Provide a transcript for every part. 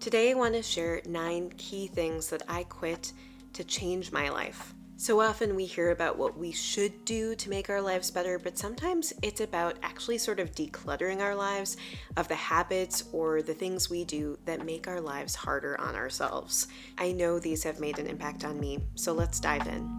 Today I want to share 9 key things that I quit to change my life. So often we hear about what we should do to make our lives better, but sometimes it's about actually sort of decluttering our lives of the habits or the things we do that make our lives harder on ourselves. I know these have made an impact on me, so let's dive in.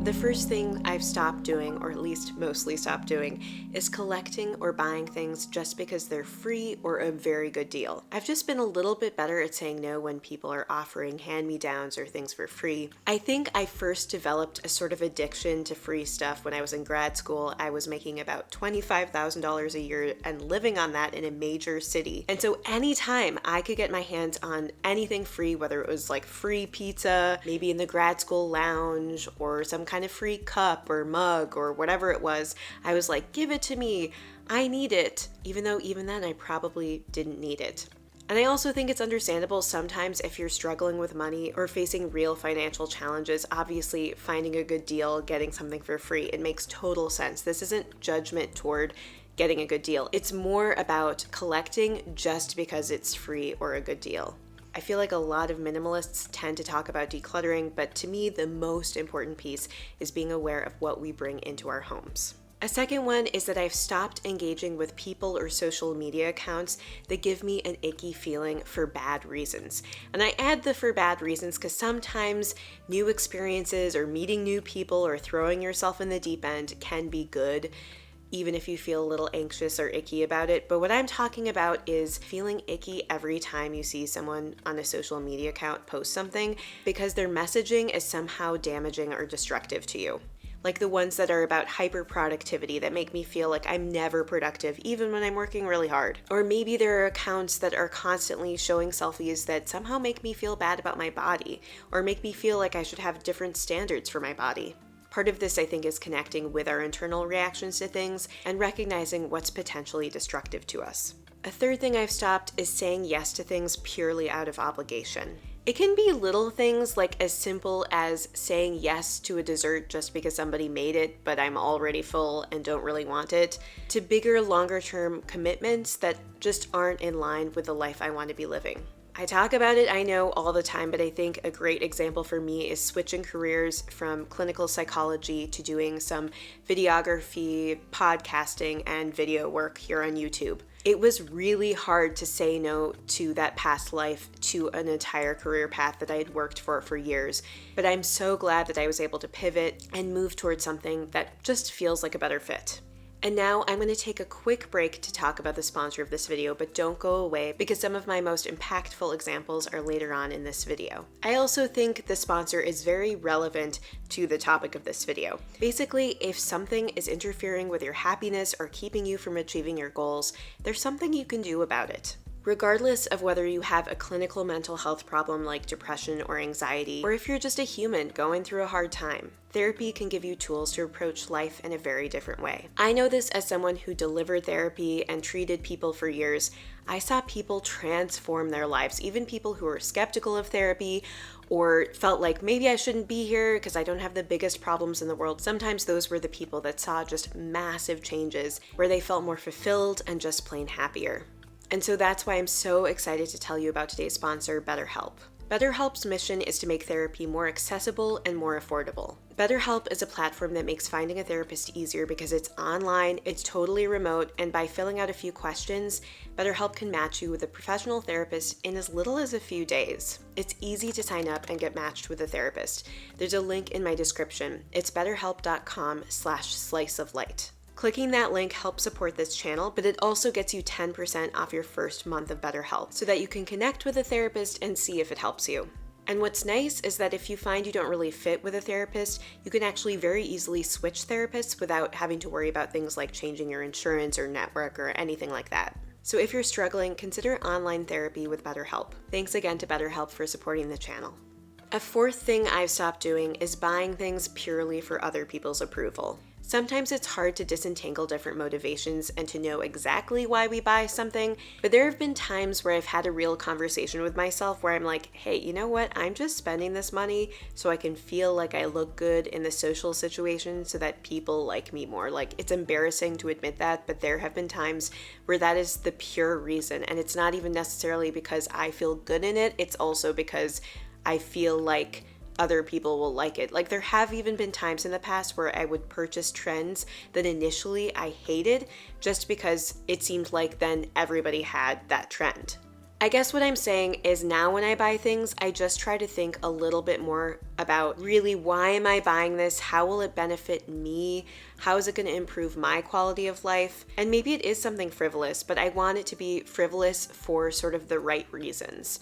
The first thing I've stopped doing, or at least mostly stopped doing, is collecting or buying things just because they're free or a very good deal. I've just been a little bit better at saying no when people are offering hand-me-downs or things for free. I think I first developed a sort of addiction to free stuff when I was in grad school. I was making about $25,000 a year and living on that in a major city. And so anytime I could get my hands on anything free, whether it was like free pizza, maybe in the grad school lounge, or some kind of free cup or mug or whatever it was, I was like, give it to me. I need it. Even though even then I probably didn't need it. And I also think it's understandable sometimes if you're struggling with money or facing real financial challenges. Obviously, finding a good deal, getting something for free, it makes total sense. This isn't judgment toward getting a good deal. It's more about collecting just because it's free or a good deal. I feel like a lot of minimalists tend to talk about decluttering, but to me, the most important piece is being aware of what we bring into our homes. A second one is that I've stopped engaging with people or social media accounts that give me an icky feeling for bad reasons. And I add the for bad reasons because sometimes new experiences or meeting new people or throwing yourself in the deep end can be good, even if you feel a little anxious or icky about it. But what I'm talking about is feeling icky every time you see someone on a social media account post something because their messaging is somehow damaging or destructive to you. Like the ones that are about hyper productivity that make me feel like I'm never productive even when I'm working really hard. Or maybe there are accounts that are constantly showing selfies that somehow make me feel bad about my body or make me feel like I should have different standards for my body. Part of this, I think, is connecting with our internal reactions to things and recognizing what's potentially destructive to us. A third thing I've stopped is saying yes to things purely out of obligation. It can be little things like as simple as saying yes to a dessert just because somebody made it, but I'm already full and don't really want it, to bigger, longer-term commitments that just aren't in line with the life I want to be living. I talk about it, I know, all the time, but I think a great example for me is switching careers from clinical psychology to doing some videography, podcasting, and video work here on YouTube. It was really hard to say no to that past life, to an entire career path that I had worked for years, but I'm so glad that I was able to pivot and move towards something that just feels like a better fit. And now I'm going to take a quick break to talk about the sponsor of this video, but don't go away because some of my most impactful examples are later on in this video. I also think the sponsor is very relevant to the topic of this video. Basically, if something is interfering with your happiness or keeping you from achieving your goals, there's something you can do about it. Regardless of whether you have a clinical mental health problem like depression or anxiety, or if you're just a human going through a hard time, therapy can give you tools to approach life in a very different way. I know this as someone who delivered therapy and treated people for years. I saw people transform their lives, even people who were skeptical of therapy or felt like maybe I shouldn't be here because I don't have the biggest problems in the world. Sometimes those were the people that saw just massive changes where they felt more fulfilled and just plain happier. And so that's why I'm so excited to tell you about today's sponsor, BetterHelp. BetterHelp's mission is to make therapy more accessible and more affordable. BetterHelp is a platform that makes finding a therapist easier because it's online, it's totally remote, and by filling out a few questions, BetterHelp can match you with a professional therapist in as little as a few days. It's easy to sign up and get matched with a therapist. There's a link in my description. It's betterhelp.com/sliceoflight. Clicking that link helps support this channel, but it also gets you 10% off your first month of BetterHelp so that you can connect with a therapist and see if it helps you. And what's nice is that if you find you don't really fit with a therapist, you can actually very easily switch therapists without having to worry about things like changing your insurance or network or anything like that. So if you're struggling, consider online therapy with BetterHelp. Thanks again to BetterHelp for supporting the channel. A fourth thing I've stopped doing is buying things purely for other people's approval. Sometimes it's hard to disentangle different motivations and to know exactly why we buy something, but there have been times where I've had a real conversation with myself where I'm like, hey, you know what? I'm just spending this money so I can feel like I look good in the social situation so that people like me more. Like, it's embarrassing to admit that, but there have been times where that is the pure reason. And it's not even necessarily because I feel good in it. It's also because I feel like other people will like it. Like, there have even been times in the past where I would purchase trends that initially I hated just because it seemed like then everybody had that trend. I guess what I'm saying is now when I buy things, I just try to think a little bit more about really why am I buying this? How will it benefit me? How is it going to improve my quality of life? And maybe it is something frivolous, but I want it to be frivolous for sort of the right reasons,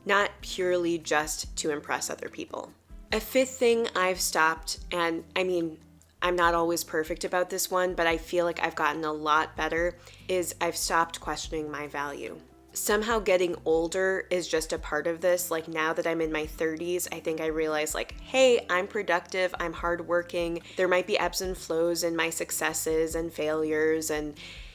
not purely just to impress other people. A fifth thing I've stopped, and I mean, I'm not always perfect about this one, but I feel like I've gotten a lot better, is I've stopped questioning my value. Somehow getting older is just a part of this. Like, now that I'm in my 30s, I think I realize like, hey, I'm productive, I'm hardworking. There might be ebbs and flows in my successes and failures, and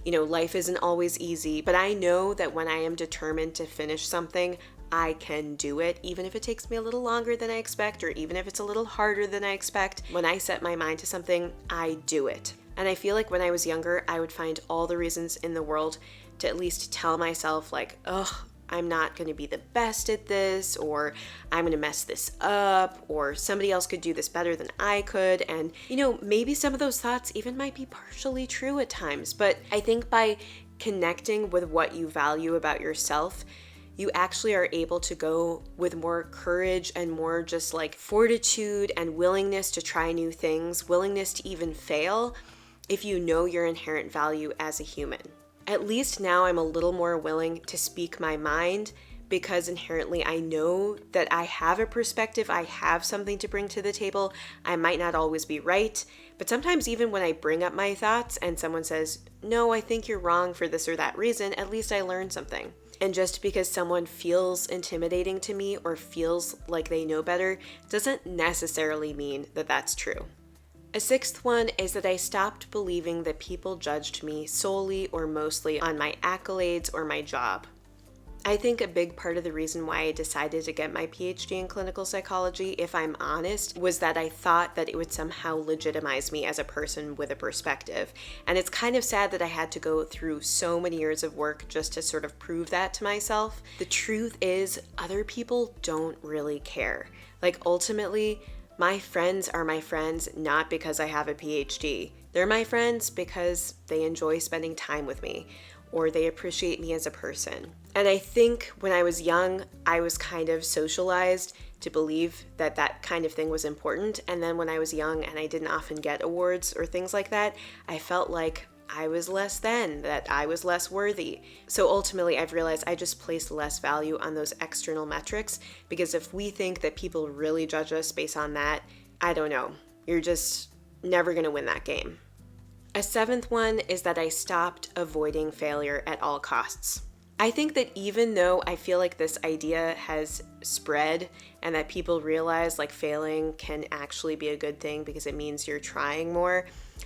life isn't always easy, but I know that when I am determined to finish something, I can do it, even if it takes me a little longer than I expect, or even if it's a little harder than I expect. When I set my mind to something, I do it. And I feel like when I was younger, I would find all the reasons in the world to at least tell myself like, I'm not going to be the best at this, or I'm going to mess this up, or somebody else could do this better than I could. And, maybe some of those thoughts even might be partially true at times. But I think by connecting with what you value about yourself, you actually are able to go with more courage and more just like fortitude and willingness to try new things, willingness to even fail if you know your inherent value as a human. At least now I'm a little more willing to speak my mind because inherently I know that I have a perspective, I have something to bring to the table. I might not always be right, but sometimes even when I bring up my thoughts and someone says, no, I think you're wrong for this or that reason, at least I learned something. And just because someone feels intimidating to me or feels like they know better doesn't necessarily mean that that's true. A sixth one is that I stopped believing that people judged me solely or mostly on my accolades or my job. I think a big part of the reason why I decided to get my PhD in clinical psychology, if I'm honest, was that I thought that it would somehow legitimize me as a person with a perspective. And it's kind of sad that I had to go through so many years of work just to sort of prove that to myself. The truth is, other people don't really care. Like, ultimately, my friends are my friends not because I have a PhD. They're my friends because they enjoy spending time with me, or they appreciate me as a person. And I think when I was young, I was kind of socialized to believe that that kind of thing was important. And then when I was young and I didn't often get awards or things like that, I felt like I was less than, that I was less worthy. So ultimately, I've realized I just place less value on those external metrics, because if we think that people really judge us based on that, I don't know, you're just never going to win that game. A seventh one is that I stopped avoiding failure at all costs. I think that even though I feel like this idea has spread and that people realize like failing can actually be a good thing because it means you're trying more,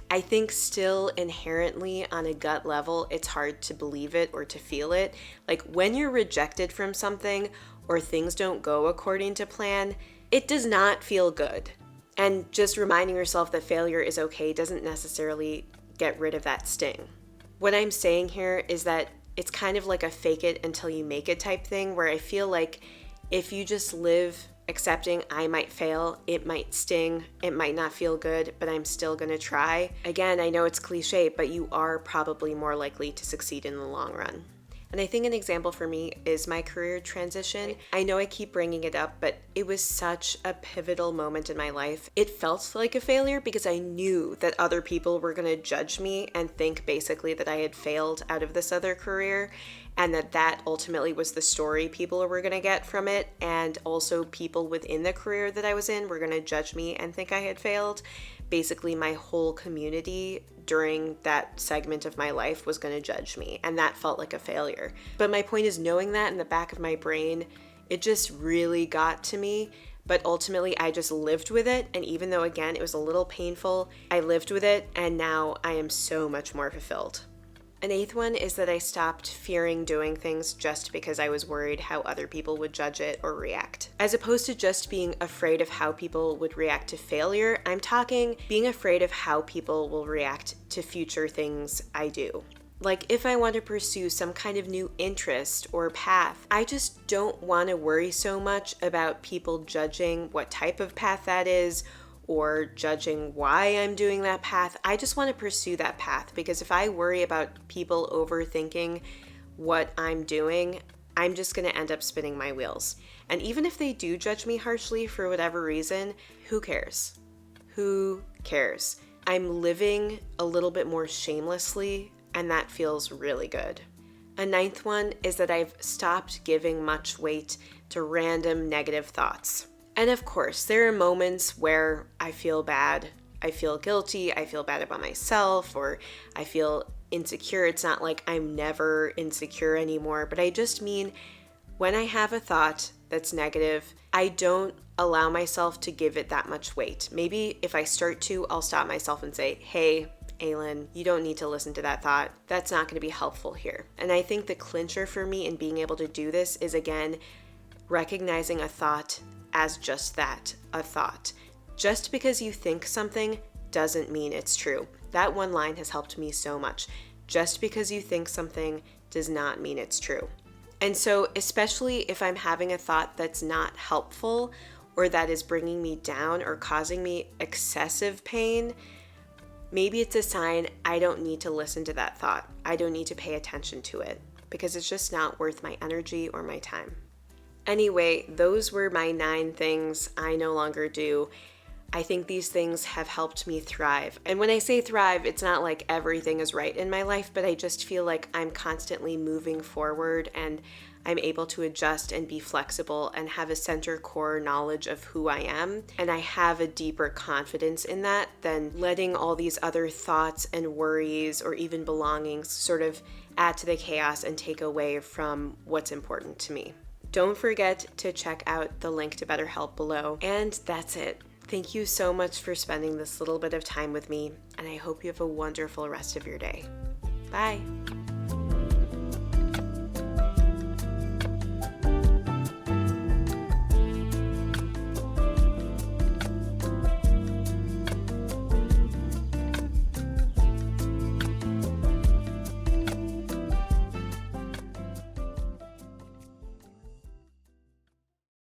I think still inherently on a gut level, it's hard to believe it or to feel it. Like, when you're rejected from something or things don't go according to plan, it does not feel good. And just reminding yourself that failure is okay doesn't necessarily get rid of that sting. What I'm saying here is that it's kind of like a fake it until you make it type thing, where I feel like if you just live accepting I might fail, it might sting, it might not feel good, but I'm still gonna try. Again, I know it's cliche, but you are probably more likely to succeed in the long run. And I think an example for me is my career transition. I know I keep bringing it up, but it was such a pivotal moment in my life. It felt like a failure because I knew that other people were gonna judge me and think basically that I had failed out of this other career, and that ultimately was the story people were gonna get from it. And also people within the career that I was in were gonna judge me and think I had failed. Basically, my whole community during that segment of my life was going to judge me, and that felt like a failure. But my point is, knowing that in the back of my brain, it just really got to me but ultimately I just lived with it. And even though, again, it was a little painful, I lived with it, and now I am so much more fulfilled. An eighth one is that I stopped fearing doing things just because I was worried how other people would judge it or react. As opposed to just being afraid of how people would react to failure, I'm talking being afraid of how people will react to future things I do. Like if I want to pursue some kind of new interest or path, I just don't want to worry so much about people judging what type of path that is or judging why I'm doing that path. I just want to pursue that path, because if I worry about people overthinking what I'm doing, I'm just going to end up spinning my wheels. And even if they do judge me harshly for whatever reason, who cares? Who cares? I'm living a little bit more shamelessly, and that feels really good. A ninth one is that I've stopped giving much weight to random negative thoughts. And of course, there are moments where I feel bad, I feel guilty, I feel bad about myself, or I feel insecure. It's not like I'm never insecure anymore, but I just mean when I have a thought that's negative, I don't allow myself to give it that much weight. Maybe if I start to, I'll stop myself and say, hey, Aylin, you don't need to listen to that thought. That's not going to be helpful here. And I think the clincher for me in being able to do this is, again, recognizing a thought as just that, a thought. Just because you think something doesn't mean it's true. That one line has helped me so much. Just because you think something does not mean it's true. And so, especially if I'm having a thought that's not helpful or that is bringing me down or causing me excessive pain, maybe it's a sign I don't need to listen to that thought. I don't need to pay attention to it because it's just not worth my energy or my time. Anyway, those were my 9 things I no longer do. I think these things have helped me thrive. And when I say thrive, it's not like everything is right in my life, but I just feel like I'm constantly moving forward and I'm able to adjust and be flexible and have a center core knowledge of who I am. And I have a deeper confidence in that than letting all these other thoughts and worries or even belongings sort of add to the chaos and take away from what's important to me. Don't forget to check out the link to BetterHelp below. And that's it. Thank you so much for spending this little bit of time with me, and I hope you have a wonderful rest of your day. Bye.